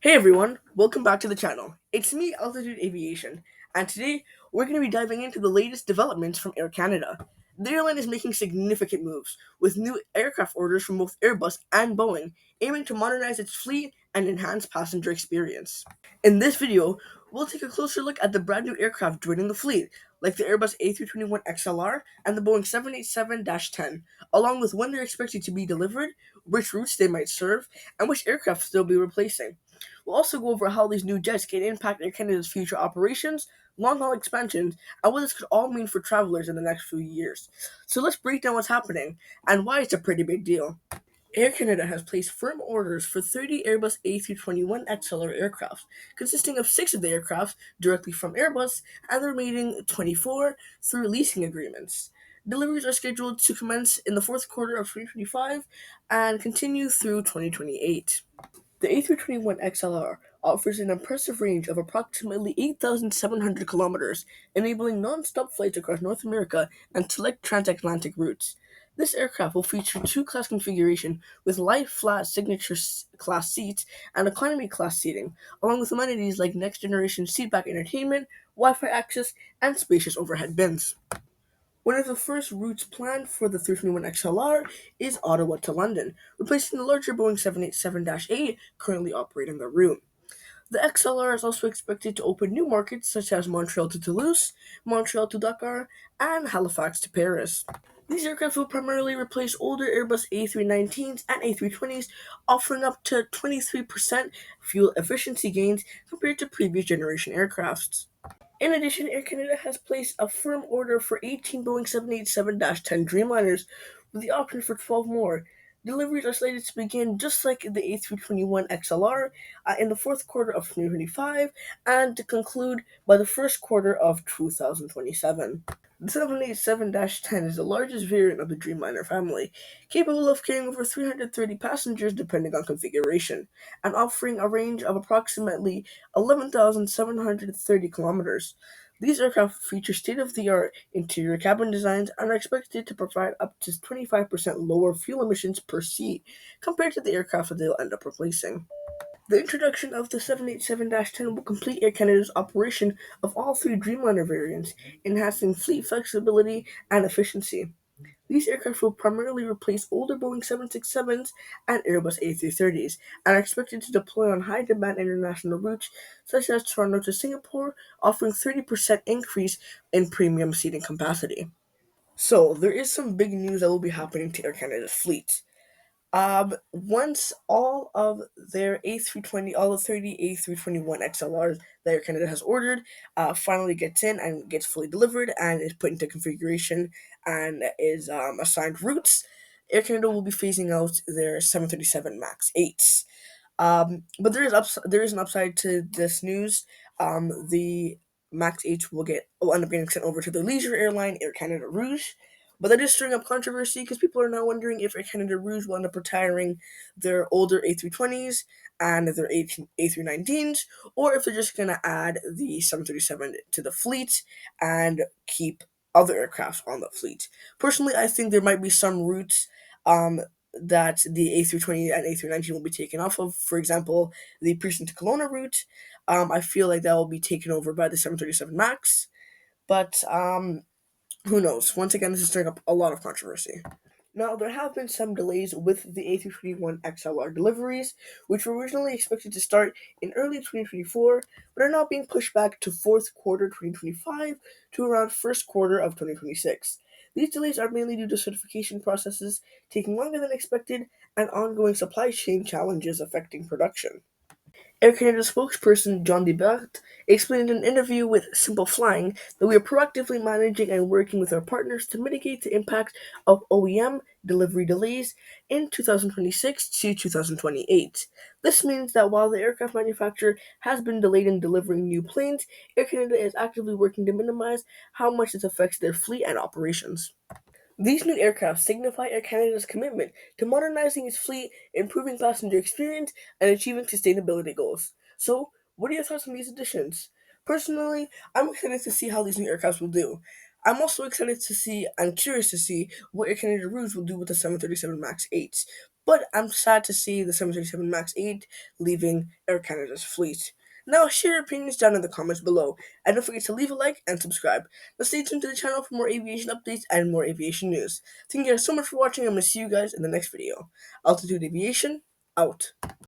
Hey everyone, welcome back to the channel. It's me, Altitude Aviation, and today we're going to be diving into the latest developments from Air Canada. The airline is making significant moves, with new aircraft orders from both Airbus and Boeing, aiming to modernize its fleet and enhance passenger experience. In this video, we'll take a closer look at the brand new aircraft joining the fleet, like the Airbus A321XLR and the Boeing 787-10, along with when they're expected to be delivered, which routes they might serve, and which aircraft they'll be replacing. We'll also go over how these new jets can impact Air Canada's future operations, long haul expansions, and what this could all mean for travelers in the next few years. So let's break down what's happening and why it's a pretty big deal. Air Canada has placed firm orders for 30 Airbus A321XLR aircraft, consisting of 6 of the aircraft directly from Airbus and the remaining 24 through leasing agreements. Deliveries are scheduled to commence in the fourth quarter of 2025 and continue through 2028. The A321XLR offers an impressive range of approximately 8,700 kilometers, enabling non-stop flights across North America and select transatlantic routes. This aircraft will feature two-class configuration with light flat signature class seats and economy class seating, along with amenities like next-generation seatback entertainment, Wi-Fi access, and spacious overhead bins. One of the first routes planned for the 321XLR is Ottawa to London, replacing the larger Boeing 787-8 currently operating the route. The XLR is also expected to open new markets such as Montreal to Toulouse, Montreal to Dakar, and Halifax to Paris. These aircraft will primarily replace older Airbus A319s and A320s, offering up to 23% fuel efficiency gains compared to previous generation aircrafts. In addition, Air Canada has placed a firm order for 18 Boeing 787-10 Dreamliners, with the option for 12 more. Deliveries are slated to begin just like the A321XLR in the fourth quarter of 2025 and to conclude by the first quarter of 2027. The 787-10 is the largest variant of the Dreamliner family, capable of carrying over 330 passengers depending on configuration, and offering a range of approximately 11,730 kilometers. These aircraft feature state-of-the-art interior cabin designs and are expected to provide up to 25% lower fuel emissions per seat compared to the aircraft that they'll end up replacing. The introduction of the 787-10 will complete Air Canada's operation of all three Dreamliner variants, enhancing fleet flexibility and efficiency. These aircraft will primarily replace older Boeing 767s and Airbus A330s, and are expected to deploy on high-demand international routes such as Toronto to Singapore, offering 30% increase in premium seating capacity. So, there is some big news that will be happening to Air Canada's fleet. Once all of their A320, all the 30 A321 XLRs that Air Canada has ordered, finally gets in and gets fully delivered and is put into configuration and is assigned routes, Air Canada will be phasing out their 737 MAX 8s. But there is an upside to this news. The Max 8 will end up getting sent over to the leisure airline Air Canada Rouge. But that is stirring up controversy because people are now wondering if Air Canada Rouge will end up retiring their older A320s and their A319s, or if they're just going to add the 737 to the fleet and keep other aircraft on the fleet. Personally, I think there might be some routes um, that the A320 and A319 will be taken off of. For example, the Pearson to Kelowna route. I feel like that will be taken over by the 737 MAX. But who knows? Once again, this is stirring up a lot of controversy. Now, there have been some delays with the A321XLR deliveries, which were originally expected to start in early 2024, but are now being pushed back to fourth quarter 2025 to around first quarter of 2026. These delays are mainly due to certification processes taking longer than expected and ongoing supply chain challenges affecting production. Air Canada spokesperson John DeBert explained in an interview with Simple Flying that we are proactively managing and working with our partners to mitigate the impact of OEM delivery delays in 2026 to 2028. This means that while the aircraft manufacturer has been delayed in delivering new planes, Air Canada is actively working to minimize how much this affects their fleet and operations. These new aircraft signify Air Canada's commitment to modernizing its fleet, improving passenger experience, and achieving sustainability goals. So, what are your thoughts on these additions? Personally, I'm excited to see how these new aircraft will do. I'm also excited to see and curious to see what Air Canada Rouge will do with the 737 MAX 8s. But I'm sad to see the 737 MAX 8 leaving Air Canada's fleet. Now, share your opinions down in the comments below, and don't forget to leave a like and subscribe. Now, stay tuned to the channel for more aviation updates and more aviation news. Thank you guys so much for watching. I'm going to see you guys in the next video. Altitude Aviation, out.